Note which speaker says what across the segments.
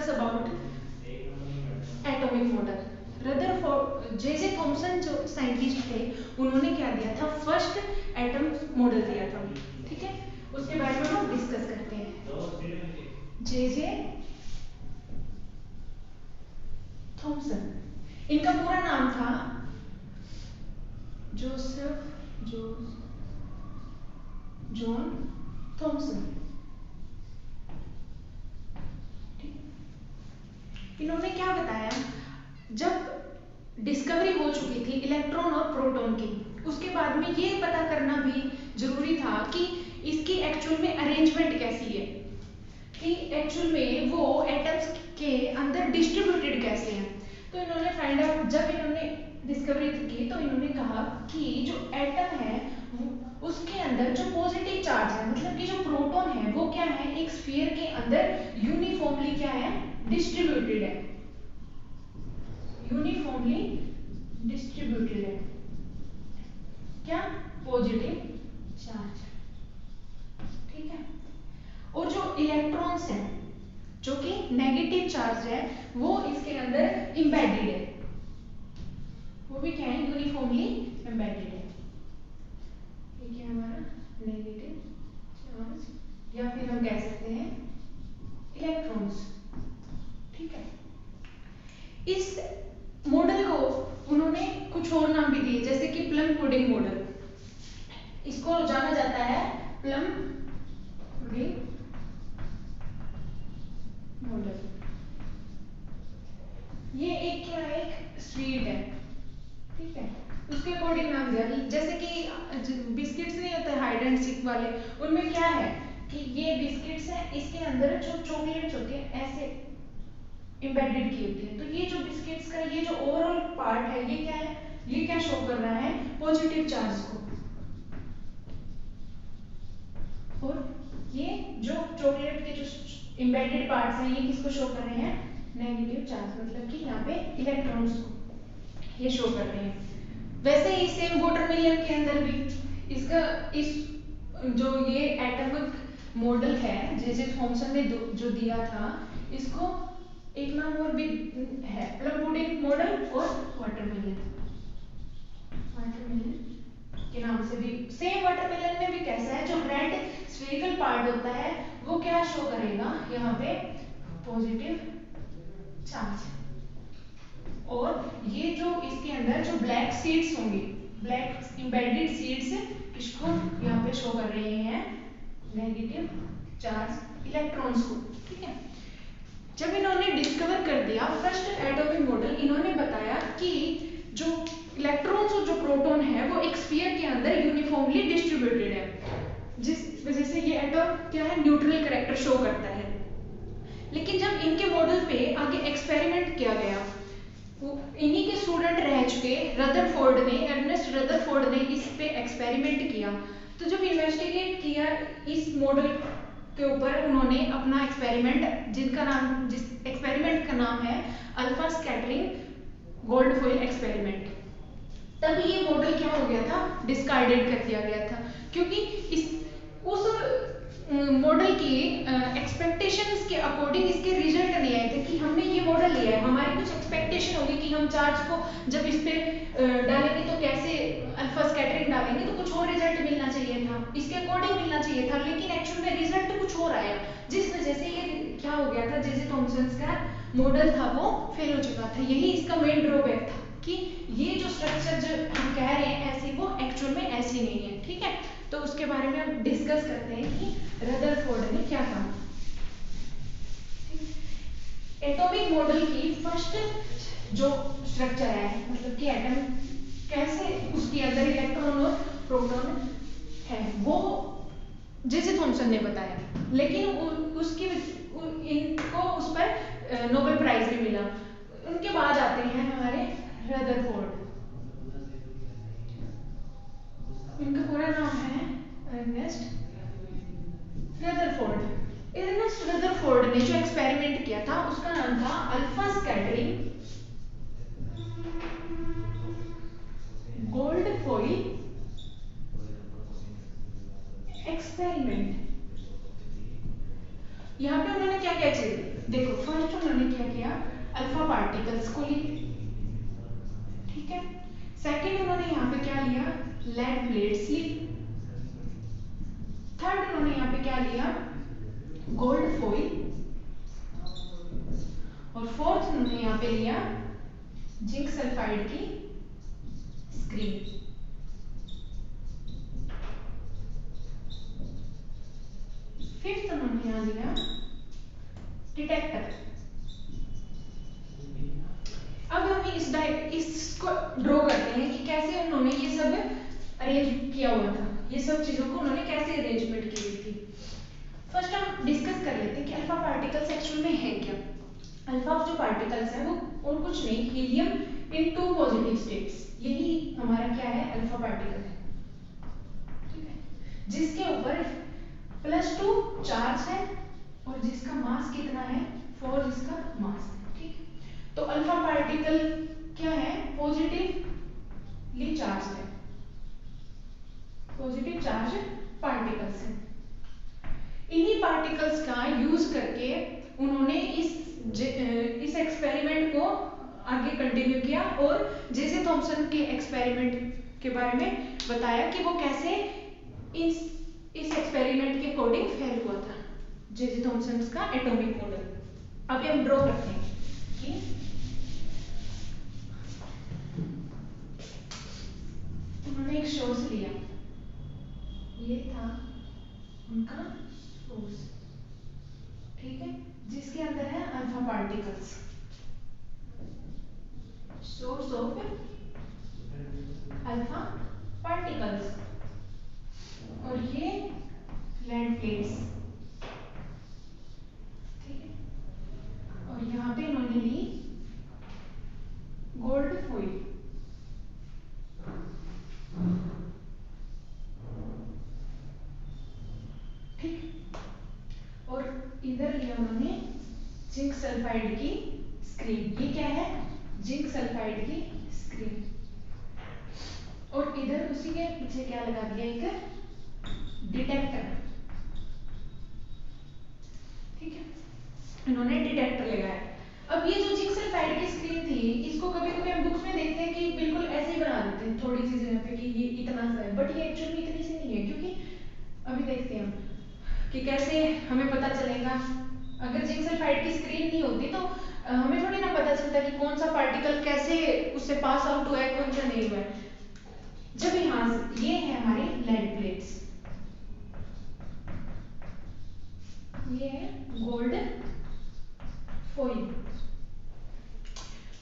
Speaker 1: Discuss about atomic model. Rutherford J Thomson जो scientist थे, उन्होंने क्या दिया था, फर्स्ट एटम मॉडल दिया था। ठीक है, उसके बारे में हम डिस्कस करते हैं। जे थॉमसन, इनका पूरा नाम था जोसेफ जॉन थॉमसन। इन्होंने क्या बताया, जब डिस्कवरी हो चुकी थी इलेक्ट्रॉन और प्रोटॉन की, उसके बाद में ये पता करना भी जरूरी था कि इसकी एक्चुअल में अरेंजमेंट कैसी है, कि एक्चुअल में वो एटम्स के अंदर डिस्ट्रीब्यूटेड कैसे हैं। तो इन्होंने फाइंड आउट, जब इन्होंने डिस्कवरी की तो इन्होंने कहा कि जो एटम है उसके अंदर जो पॉजिटिव चार्ज है, मतलब कि जो प्रोटॉन है वो क्या है, एक स्फीयर के अंदर यूनिफॉर्मली क्या है, डिस्ट्रीब्यूटेड है, यूनिफॉर्मली डिस्ट्रीब्यूटेड है, क्या, पॉजिटिव चार्ज। ठीक है, और जो इलेक्ट्रॉन्स हैं जो कि नेगेटिव चार्ज है, वो इसके अंदर एम्बेडेड है, वो भी क्या है, यूनिफॉर्मली एम्बेडेड है। ये क्या है हमारा नेगेटिव चार्ज, या फिर हम कह सकते हैं इलेक्ट्रॉन्स। ठीक है, इस मॉडल को उन्होंने कुछ और नाम भी दिए, जैसे कि प्लम पुडिंग मॉडल, इसको जाना जाता है प्लम पुडिंग मॉडल। ये एक क्या है, एक स्वीट है, ठीक है, उसके अकॉर्डिंग नाम दिया। जैसे कि बिस्किट्स नहीं होते हाइड एंड सीक वाले, उनमें क्या है कि ये बिस्किट्स है, इसके अंदर जो चॉकलेट्स होती है ऐसे एम्बेडेड की होती है, तो ये जो बिस्किट्स का ये जो ओवरऑल पार्ट है, ये क्या है, ये क्या शो कर रहा है, पॉजिटिव चार्ज को, और ये जो चॉकलेट के जो एम्बेडेड पार्ट्स हैं ये किसको शो कर रहे हैं, नेगेटिव चार्ज, मतलब कि यहाँ पे इलेक्ट्रॉन्स को ये शो कर रहे हैं। वैसे ही सेम वाटरमेलन के अंदर भी इसका इस जो ये एटॉमिक मॉडल है जे थॉमसन ने जो दिया था, इसको एक नाम और भी है, प्लम पुडिंग मॉडल और वाटरमेलन के नाम से भी। सेम वाटरमेलन में भी कैसा है, जो रेड स्फेरिकल पार्ट होता है वो क्या शो करेगा, यहाँ पे पॉजिटिव चार्ज, और ये जो इसके अंदर जो ब्लैक सीड्स होंगी, ब्लैक एम्बेडेड सीड्स किसको यहाँ पे शो कर रहे हैं, नेगेटिव चार्ज इलेक्ट्रॉन्स को। ठीक है, जब इन्होंने डिस्कवर कर दिया फर्स्ट एटॉमिक मॉडल, इन्होंने बताया कि जो इलेक्ट्रॉन्स और जो प्रोटॉन है वो एक स्फीयर के अंदर यूनिफॉर्मली डिस्ट्रीब्यूटेड है, जिस वजह से ये एटॉम क्या है, न्यूट्रल कैरेक्टर शो करता है। लेकिन जब इनके मॉडल पे आगे एक्सपेरिमेंट किया गया, इन्हीं के स्टूडेंट रह चुके रदरफोर्ड ने, अर्नेस्ट रदरफोर्ड ने इस पे एक्सपेरिमेंट किया। तो जब इन्वेस्टिगेट किया इस मॉडल के ऊपर, उन्होंने अपना एक्सपेरिमेंट, जिस एक्सपेरिमेंट का नाम है alpha scattering gold foil experiment, तब ये मॉडल क्या हो गया था, डिस्कार्डेड कर दिया गया था, क्योंकि उस मॉडल की एक्सपेक्टेशंस के अकॉर्डिंग इसके रिजल्ट नहीं आए थे, कि हमने ये मॉडल लिया है, हमारी कुछ एक्सपेक्टेशन होगी कि हम चार्ज को जब इस पे डालेंगे तो कैसे अल्फा स्कैटरिंग डालेंगे तो कुछ और रिजल्ट मिलना चाहिए था, इसके अकॉर्डिंग मिलना चाहिए था, लेकिन एक्चुअल में रिजल्ट कुछ और आया, जिस वजह से ये क्या हो गया था, जे थॉमसन का मॉडल था वो फेल हो चुका था। यही इसका मेन ड्रॉबैक था कि ये जो स्ट्रक्चर जो हम कह रहे हैं ऐसी, वो एक्चुअल में ऐसी नहीं है। ठीक है, तो उसके बारे में हम डिस्कस करते हैं कि रदरफोर्ड ने क्या कहा। एटॉमिक मॉडल की फर्स्ट जो स्ट्रक्चर है, मतलब कि एटम कैसे उसके अंदर इलेक्ट्रॉन और प्रोटॉन है, वो जे थॉमसन ने बताया, लेकिन उसकी इनको उस पर नोबेल प्राइज भी मिला। उनके बाद आते हैं हमारे रदरफोर्ड, इनका पूरा नाम है अर्नेस्ट रदरफोर्ड। अर्नेस्ट रदरफोर्ड ने जो एक्सपेरिमेंट किया था उसका नाम था alpha scattering gold foil experiment. यहाँ पे उन्होंने क्या क्या चीज देखो फर्स्ट उन्होंने क्या किया, अल्फा पार्टिकल्स को लिए, ठीक है। सेकंड उन्होंने यहाँ पे क्या लिया, लेड प्लेट्स ली। थर्ड उन्होंने यहाँ पे क्या लिया, गोल्ड फॉइल। और फोर्थ उन्होंने यहाँ पे लिया जिंक सल्फाइड की स्क्रीन। फिफ्थ उन्होंने यहाँ लिया डिटेक्टर। अब हम इसको ड्रॉ करते हैं कि कैसे उन्होंने ये सब अरेंज किया हुआ था, ये सब चीजों को उन्होंने कैसे अरेंजमेंट की हुई थी। फर्स्ट हम डिस्कस कर लेते हैं कि अल्फा पार्टिकल्स एक्चुअल में है क्या। अल्फा जो पार्टिकल्स है वो और कुछ नहीं, हीलियम इन 2 पॉजिटिव स्टेट्स, यही हमारा क्या है, अल्फा पार्टिकल है, ठीक है, जिसके ऊपर +2 चार्ज है और जिसका मास कितना है 4, जिसका मास है, ठीक है। तो अल्फा पार्टिकल क्या है, पॉजिटिवली चार्ज है, पॉजिटिव चार्ज पार्टिकल्स है। इन्हीं पार्टिकल्स का यूज करके उन्होंने इस एक्सपेरिमेंट को आगे कंटिन्यू किया और जेजे थॉम्सन के एक्सपेरिमेंट के बारे में बताया कि वो कैसे इस एक्सपेरिमेंट के अकॉर्डिंग फेल हुआ था, जेजे थॉम्सन का एटॉमिक मॉडल। अभी हम ड्रॉ करते हैं कि उन्होंने एक सोर्स लिया, ये था उनका सोर्स, ठीक है, जिसके अंदर है alpha particles, source of alpha particles, और ये लेड प्लेट्स, ठीक है, और यहाँ पे इन्होंने ली गोल्ड फॉइल, ठीक, और इधर लिया उन्होंने जिंक सल्फाइड की स्क्रीन। ये क्या है, जिंक सल्फाइड की स्क्रीन, और इधर उसी के पीछे क्या लगा दिया, एक डिटेक्टर, ठीक है, इन्होंने डिटेक्टर लगाया। अब ये जो जिंक सल्फाइड की स्क्रीन थी, इसको कभी कभी हम बुक्स में देखते हैं कि बिल्कुल ऐसे ही बना देते हैं थोड़ी सी जगह पे कि ये इतना सा है, बट ये एक्चुअली इतनी सी नहीं है, क्योंकि अभी देखते हैं हम कि कैसे हमें पता चलेगा। अगर जिंक सल्फाइड की स्क्रीन नहीं होती तो हमें थोड़ी ना पता चलता कि कौन सा पार्टिकल कैसे उससे पास आउट हुआ है, कौन सा नहीं हुआ है। जब यहाँ से ये है हमारी लेड प्लेट्स, ये है गोल्ड फॉइल।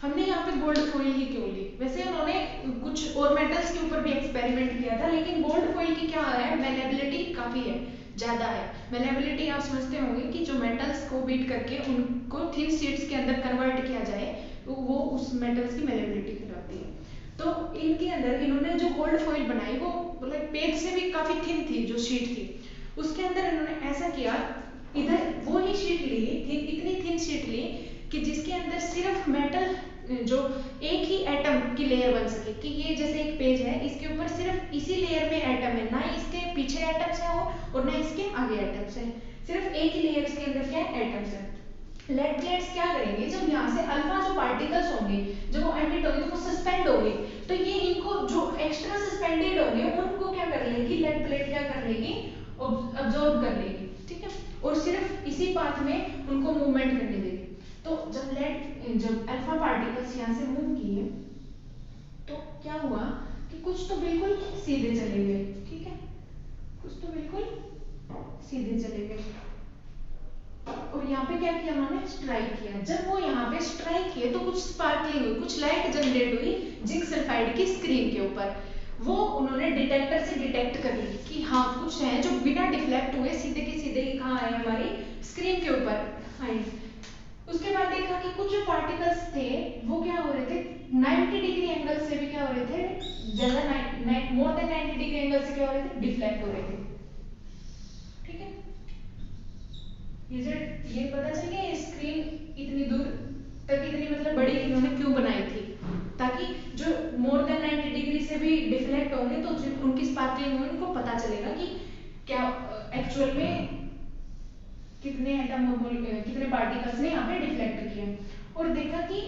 Speaker 1: हमने यहाँ पे गोल्ड फॉइल ही क्यों ली, वैसे उन्होंने कुछ और मेटल्स के ऊपर भी एक्सपेरिमेंट किया था, लेकिन गोल्ड फॉइल की क्या है, मेलेबिलिटी काफी है, ज्यादा है। मेलेबिलिटी आप समझते होंगे कि जो मेटल्स को बीट करके उनको थिन शीट्स के अंदर कन्वर्ट किया जाए तो वो उस मेटल्स की मेलेबिलिटी कराती है। तो इनके अंदर इन्होंने जो गोल्ड फॉइल बनाई वो मतलब पेज से भी काफी थिन थी, जो शीट थी उसके अंदर इन्होंने ऐसा किया, इधर वो ही शीट ली, इतनी थिन शीट ली कि जिसके अंदर सिर्फ मेटल जो एक ही एटम की लेयर बन सके, कि ये जैसे एक पेज है, इसके ऊपर सिर्फ इसी लेयर में एटम है, ना इसके पीछे एटम्स है और ना इसके आगे एटम्स है, सिर्फ एक ही लेयर के अंदर क्या है, एटम्स है। लेड प्लेट्स क्या करेंगे, जब यहाँ से अल्फा जो पार्टिकल्स होंगे जब वो एमिट होंगे तो वो सस्पेंड होंगे, तो ये इनको जो एक्स्ट्रा सस्पेंडेड होंगे उनको क्या कर लेगी, लेड प्लेट क्या कर लेगी, अब्जॉर्ब कर लेगी, ठीक है, और सिर्फ इसी पाथ में उनको मूवमेंट करने देगी। तो जब अल्फा पार्टिकल्स यहाँ से मूव किए तो क्या हुआ कि कुछ तो बिल्कुल सीधे चले गए, ठीक है, कुछ तो बिल्कुल सीधे चले गए, और यहाँ पे क्या किया उन्होंने, स्ट्राइक किया। जब वो यहाँ पे स्ट्राइक किए तो कुछ स्पार्कलिंग हुई, कुछ लाइट जनरेट हुई जिंक सल्फाइड की स्क्रीन के ऊपर। वो उन्होंने डिटेक्टर से डिटेक्ट कर ली कि हाँ कुछ है जो बिना डिफ्लेक्ट हुए सीधे के सीधे कहाँ आए, हमारी स्क्रीन के ऊपर आए। उसके बाद देखा कि कुछ जो पार्टिकल्स थे वो क्या हो रहे थे, 90 डिग्री एंगल से भी क्या हो रहे थे, ज्यादा मोर देन 90 डिग्री एंगल से क्या हो रहे थे, डिफ्लेक्ट हो रहे थे, ठीक है। ये पता चल गया स्क्रीन इतनी दूर तक इतनी मतलब बड़ी इन्होंने क्यों बनाई थी, ताकि जो मोर देन 90 डिग्री से भी डिफ्लेक्ट होंगे तो उनकी स्पार्कलिंग में उनको पता चलेगा कि क्या एक्चुअल में कितने एटम कितने पार्टिकल्स ने यहाँ पे डिफ्लेक्ट किया, और देखा कि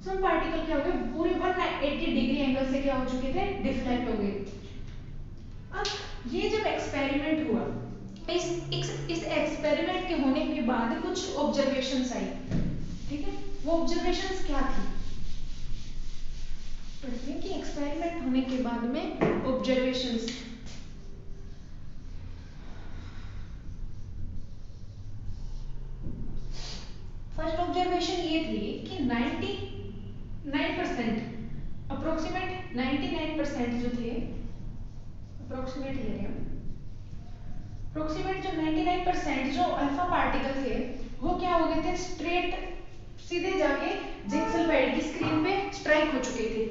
Speaker 1: सम पार्टिकल क्या हो गए पूरे 180 डिग्री एंगल से क्या हो चुके थे, डिफ्लेक्ट हो गए। अब ये जब एक्सपेरिमेंट हुआ, इस एक्सपेरिमेंट के होने के बाद कुछ ऑब्जर्वेशंस आई, ठीक है। वो ऑब्जर्वेशंस क्या थी, पढ़ते हैं कि एक्सपेरिमेंट होने के बाद में ऑब्जर्वेशंस, फर्स्ट ऑब्जर्वेशन ये थी कि 99% अप्रोक्सीमेट 99% जो थे, अप्रोक्सीमेट ले रहे हैं, अप्रोक्सीमेट जो 99% जो अल्फा पार्टिकल थे वो क्या हो गए थे, स्ट्रेट सीधे जाके जिंक सल्फाइड की स्क्रीन पे स्ट्राइक हो चुके थे।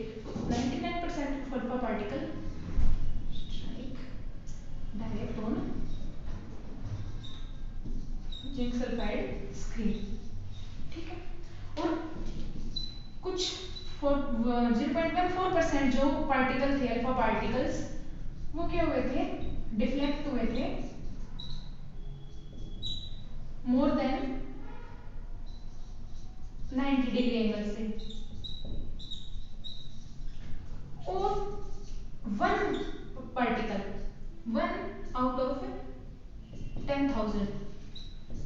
Speaker 1: 99% alpha particle strike direct on zinc sulphide screen, ठीक है। और कुछ 0.14% जो पार्टिकल थे अल्फा पार्टिकल्स वो क्या हुए थे, डिफ्लेक्ट हुए थे मोर देन 90 डिग्री एंगल से, और वन पार्टिकल, 1 आउट ऑफ 10,000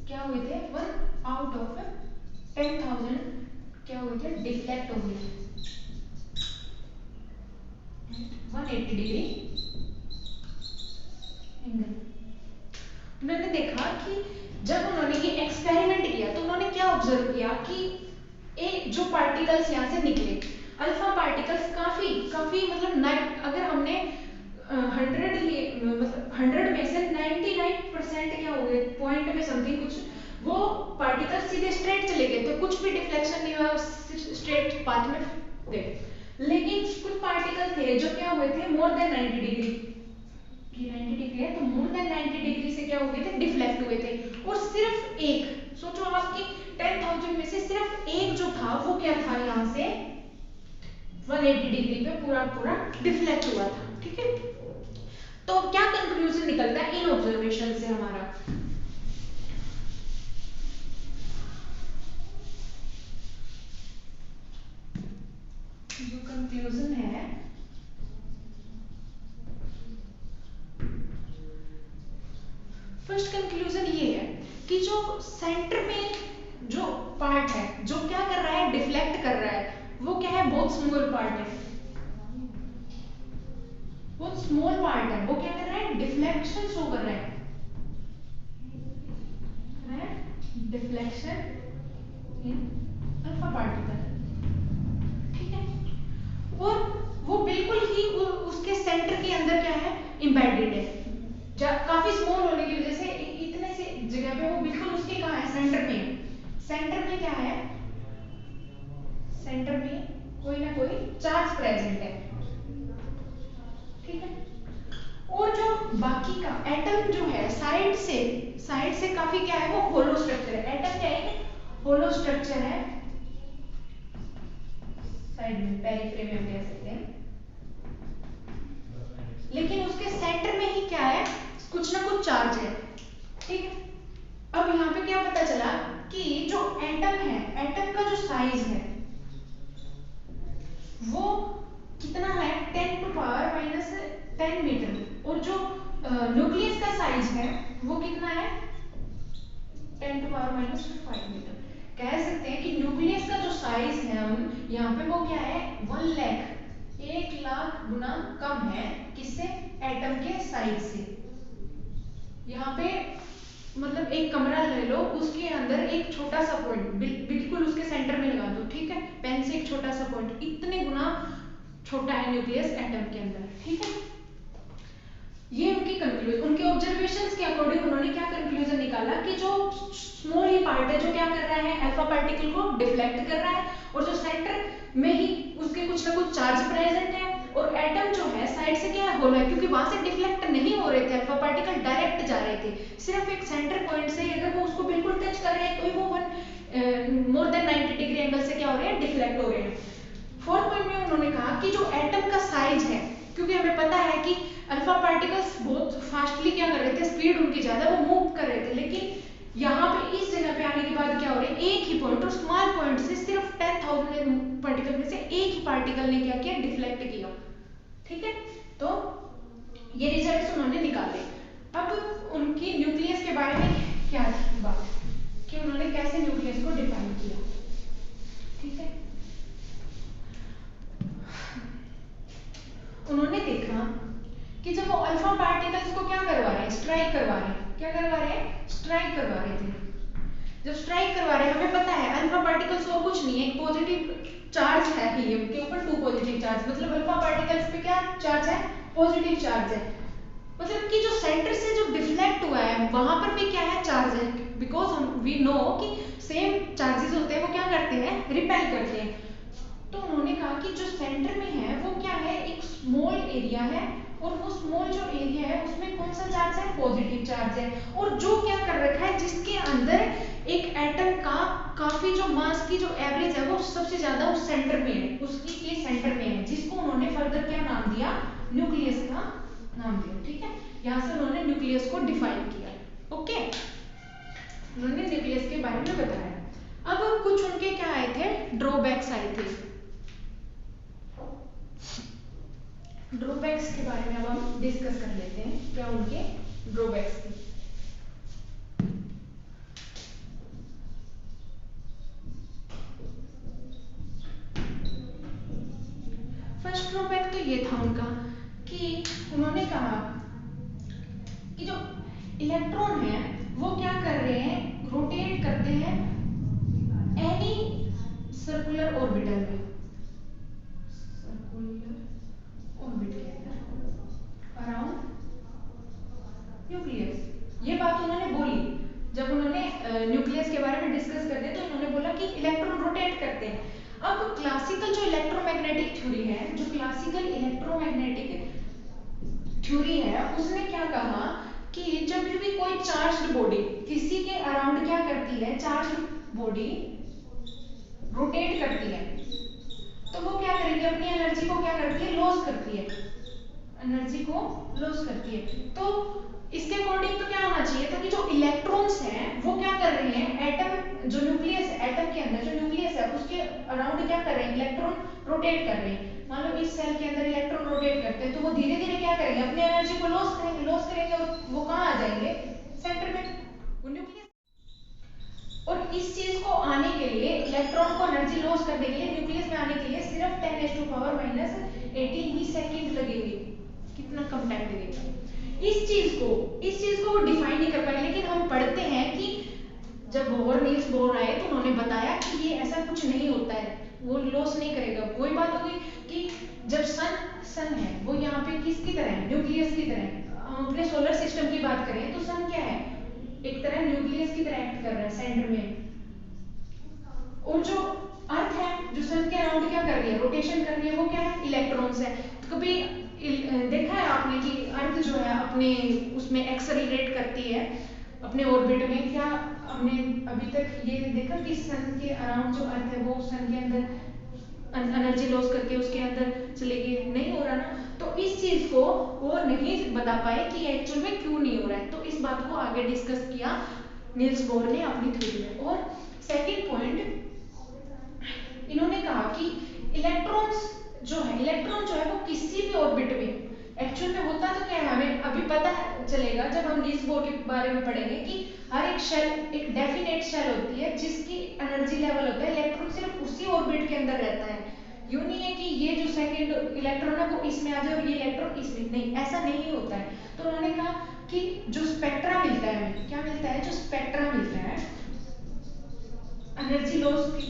Speaker 1: क्या हुए थे, 1 आउट ऑफ 10,000 क्या हुए थे, डिफ्लेक्ट हो गए 180 डिग्री एंगल। उन्होंने देखा कि जब उन्होंने ये एक्सपेरिमेंट किया तो उन्होंने क्या ऑब्जर्व किया कि एक जो पार्टिकल्स यहाँ से निकले अल्फा पार्टिकल्स काफी काफी मतलब अगर हमने 100 लिए मतलब 100 में से 99% क्या हो गए पॉइंट में समथिंग कुछ वो पार्टिकल्स सीधे स्ट्रेट चले गए, तो कुछ भी डिफ्लेक्शन नहीं हुआ, स्ट्रेट पाथ में गए। लेकिन कुछ पार्टिकल थे जो क्या हुए थे मोर देन 90 डिग्री, कि 90 डिग्री है तो मोर देन 90 डिग्री से क्या हो गए थे, डिफ्लेक्ट हुए थे। और सिर्फ एक, सोचो आपकी 10,000 में से सिर्फ एक जो था वो क्या था, यहाँ से 180 डिग्री पे पूरा पूरा डिफ्लेक्ट हुआ था, ठीक है। तो क्या कंक्लूजन निकलता है इन ऑब्जर्वेशन से हमारा, जो कंक्लूजन है फर्स्ट कंक्लूजन ये है कि जो सेंटर में जो पार्ट है जो क्या कर रहा है, डिफ्लेक्ट कर रहा है, वो क्या है, बहुत स्मॉल पार्ट है, बहुत स्मॉल पार्ट है, वो क्या कर रहा है, डिफ्लेक्शन शो कर रहा है, डिफ्लेक्शन इन अल्फा पार्टिकल, ठीक है। और वो बिल्कुल ही उसके सेंटर के अंदर क्या है, एम्बेडेड है, काफी स्मॉल होने की वजह से इतने से जगह पे वो बिल्कुल उसके कहाँ है, सेंटर में, सेंटर में क्या है, सेंटर में कोई ना कोई चार्ज प्रेजेंट है, ठीक है। और जो बाकी का एटम जो है साइड से काफी क्या है, वो होलो स्ट्रक्चर है, एटम क्या है, होलो स्ट्रक्चर है, साइड में पेरिफेरी में कह सकते हैं, लेकिन उसके सेंटर में ही क्या है, कुछ ना कुछ चार्ज है, ठीक है। अब यहाँ पे क्या पता चला कि जो एटम है, एटम का जो साइज है वो कितना है, 10⁻⁻10 मीटर, और जो न्यूक्लियस का साइज है वो कितना है, 10⁻⁵ मीटर। कह सकते हैं कि न्यूक्लियस का जो साइज है हम यहाँ पे वो क्या है, 1 लाख गुना कम है, किससे, एटम के साइज से। यहाँ पे मतलब एक कमरा ले लो, उसके अंदर एक छोटा सा पॉइंट बिल्कुल उसके सेंटर में लगा दो, ठीक है, पेन से एक छोटा सा पॉइंट, इतने गुना छोटा है न्यूक्लियस एटम के अंदर, ठीक है। ये उनकी कंक्लूजन, उनके ऑब्जर्वेशंस के अकॉर्डिंग उन्होंने क्या कंक्लूजन निकाला कि जो स्मॉल ही पार्ट है जो क्या कर रहा है, अल्फा पार्टिकल को डिफ्लेक्ट कर रहा है, और जो सेंटर में ही उसके कुछ ना कुछ चार्ज प्रेजेंट है, और एटम जो है साइड से क्या हो रहा है, क्योंकि वहां से डिफ्लेक्ट नहीं हो रहे थे अल्फा पार्टिकल, डायरेक्ट जा रहे थे, सिर्फ एक सेंटर पॉइंट से अगर वो उसको बिल्कुल टच कर रहे हैं तो वो मोर देन 90 डिग्री एंगल से क्या हो रहे हैं, डिफ्लेक्ट हो रहे हैं। फोर्थ पॉइंट में उन्होंने कहा कि जो एटम का साइज है, क्योंकि हमें पता है कि अल्फा पार्टिकल्स बहुत फास्टली क्या कर रहे थे, स्पीड उनकी ज्यादा, वो मूव कर रहे थे, लेकिन यहाँ पे इस जगह पे आने के बाद क्या हो रहा है, एक ही पॉइंट और स्मॉल पॉइंट से सिर्फ 10,000 पार्टिकल में से एक ही पार्टिकल ने क्या किया, डिफ्लेक्ट किया। ठीक है, तो ये रिजल्ट्स उन्होंने निकाले। अब उनकी न्यूक्लियस के बारे में क्या बात कि उन्होंने कैसे न्यूक्लियस को डिफाइन किया। ठीक है, उन्होंने देखा कि जब वो अल्फा पार्टिकल्स को क्या करवा रहे हैं, स्ट्राइक करवा रहे हैं, क्या करवा रहे हैं, स्ट्राइक करवा रहे थे। जब स्ट्राइक करवा रहे हैं, हमें पता है अल्फा पार्टिकल्स और कुछ नहीं है, एक पॉजिटिव चार्ज है हीलियम के ऊपर, 2 पॉजिटिव चार्ज, मतलब अल्फा पार्टिकल्स पे क्या चार्ज है, पॉजिटिव चार्ज है। मतलब कि जो सेंटर से जो डिफ्लेक्ट हुआ है वहां पर भी क्या है, चार्ज है, बिकॉज हम वी नो कि सेम चार्जेस होते हैं वो क्या करते हैं, रिपेल करते हैं। तो उन्होंने कहा कि जो सेंटर में है वो क्या है, एक स्मॉल एरिया है, और वो स्मॉल जो एरिया है उसमें कौन सा चार्ज है, पॉजिटिव चार्ज है, और जो क्या कर रखा है, जिसके अंदर एक एटम का काफी जो मास की जो एवरेज है वो सबसे ज्यादा उस सेंटर में है, उसकी के सेंटर में है, जिसको उन्होंने फर्दर क्या नाम दिया, न्यूक्लियस का नाम दिया। ठीक है, यहाँ से उन्होंने न्यूक्लियस को डिफाइन किया। ओके, उन्होंने न्यूक्लियस के बारे में बताया। अब कुछ उनके क्या आए थे, ड्रॉबैक्स आए थे। ड्रॉबैक्स के बारे में अब हम डिस्कस कर लेते हैं, क्या उनके ड्रॉबैक्स थे। फर्स्ट ड्रॉबैक तो ये था उनका कि उन्होंने कहा कि जो इलेक्ट्रॉन है वो क्या कर रहे हैं, रोटेट करते हैं एनी सर्कुलर ऑर्बिटल में, सर्कुलर ऑर्बिट के अंदर अराउंड न्यूक्लियस। ये बात उन्होंने बोली जब उन्होंने न्यूक्लियस के बारे में डिस्कस करते, तो उन्होंने बोला कि इलेक्ट्रॉन रोटेट करते हैं। अब क्लासिकल जो इलेक्ट्रोमैग्नेटिक थ्योरी है, जो क्लासिकल इलेक्ट्रोमैग्नेटिक थ्योरी है, उसने क्या कहा कि जब भी कोई चार्ज्ड बॉडी किसी के अराउंड क्या करती है, चार्ज्ड बॉडी रोटेट करती है, तो वो क्या करेगी, अपनी एनर्जी को क्या करती है, लॉस करती है, एनर्जी को लॉस करती है। तो इसके अकॉर्डिंग तो क्या होना चाहिए था कि जो इलेक्ट्रॉन्स हैं वो क्या कर रहे हैं, एटम जो न्यूक्लियस है, एटम के अंदर जो न्यूक्लियस है उसके अराउंड क्या कर रहे हैं, इलेक्ट्रॉन रोटेट कर रहे हैं। मान लो इस सेल के अंदर इलेक्ट्रॉन रोटेट करते हैं, तो वो धीरे धीरे क्या करेंगे, अपनी एनर्जी को लॉस करेंगे, और वो कहाँ आ जाएंगे, सेंटर में, वो न्यूक्लियस। और इस चीज को आने के लिए, इलेक्ट्रॉन को एनर्जी लॉस करने के लिए, न्यूक्लियस में आने के लिए सिर्फ 10⁻⁻18 ही सेकंड लगेंगे। कितना कम टाइम लगेगा। इस चीज को वो डिफाइन नहीं कर पाए, लेकिन हम पढ़ते हैं कि जब बोर नील्स बोर आए तो उन्होंने बताया कि ये ऐसा कुछ नहीं होता है, वो लॉस नहीं करेगा। वही बात हो गई कि जब सन है वो यहाँ पे किसकी तरह है, न्यूक्लियस की तरह है। हम अपने सोलर सिस्टम की बात करें तो सन क्या है, एक तरह न्यूक्लियस की तरह एक्ट कर रहा है सेंटर में, और जो अर्थ है जो सन के अराउंड क्या कर रही है, रोटेशन कर रही है, वो क्या है, इलेक्ट्रॉन्स है। तो कभी देखा है आपने कि अर्थ जो है अपने उसमें एक्सेलरेट करती है अपने ऑर्बिट में, क्या हमने अभी तक ये देखा कि सन के अराउंड जो अर्थ है वो सन के अंदर एनर्जी लॉस करके उसके अंदर चले गए, नहीं हो रहा ना। तो इस चीज को वो नहीं बता पाए कि एक्चुअल में क्यों नहीं हो रहा है। तो इस बात को आगे डिस्कस किया नील्स बोर ने अपनी थ्योरी में। और सेकंड पॉइंट इन्होंने कहा कि इलेक्ट्रॉन जो है वो किसी भी ऑर्बिट में एक्चुअल में होता तो क्या है, हमें अभी पता चलेगा जब हम नील्स बोर के बारे में पढ़ेंगे कि हर एक शेल एक डेफिनेट शेल होती है जिसकी एनर्जी लेवल होता है, इलेक्ट्रॉन सिर्फ उसी ऑर्बिट के अंदर रहता है। यूं नहीं है कि ये जो सेकंड इलेक्ट्रॉन है वो इसमें आ जाए और ये इलेक्ट्रॉन इसमें, नहीं, ऐसा नहीं होता है। तो उन्होंने कहा कि जो स्पेक्ट्रा मिलता है हमें, क्या मिलता है, जो स्पेक्ट्रा मिलता है एनर्जी लॉस के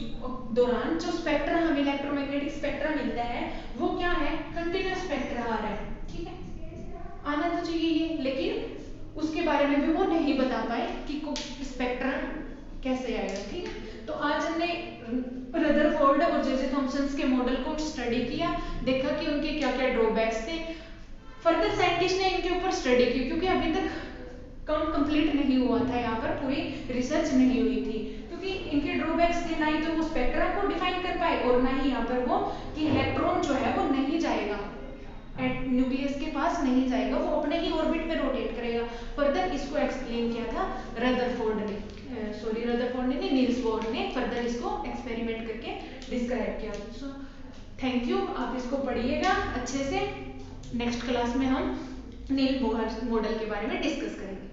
Speaker 1: दौरान, जो स्पेक्ट्रा हमें इलेक्ट्रोमैग्नेटिक स्पेक्ट्रा मिलता है वो क्या है, कंटीन्यूअस स्पेक्ट्रा आ रहा है। ठीक है, आना तो चाहिए ये, लेकिन उसके बारे में भी वो नहीं बता पाए कि स्पेक्ट्रा कैसे आएगा। ठीक है, तो आज हमने रदरफोर्ड और जे थॉमसन के मॉडल को स्टडी किया, देखा कि उनके क्या क्या ड्रॉबैक्स थे। फर्दर साइंटिस्ट ने इनके ऊपर स्टडी की, क्योंकि अभी तक काउंट कंप्लीट नहीं हुआ था, यहाँ पर पूरी रिसर्च नहीं हुई थी, क्योंकि इनके ड्रॉबैक्स थे, ना ही तो वो स्पेक्ट्रा को डिफाइन कर पाए और ना ही यहाँ पर वो कि इलेक्ट्रॉन जो है वो नहीं जाएगा न्यूक्लियस के पास, नहीं जाएगा, वो अपने ही ऑर्बिट में रोटेट करेगा। फर्दर इसको एक्सप्लेन किया था रदरफोर्ड ने। सॉरी रदरफोर्ड ने नहीं, नील्स बोर ने फर्दर इसको एक्सपेरिमेंट करके डिस्क्राइब किया। सो थैंक यू, आप इसको पढ़िएगा अच्छे से। नेक्स्ट क्लास में हम नील बोहर मॉडल के बारे में डिस्कस करेंगे।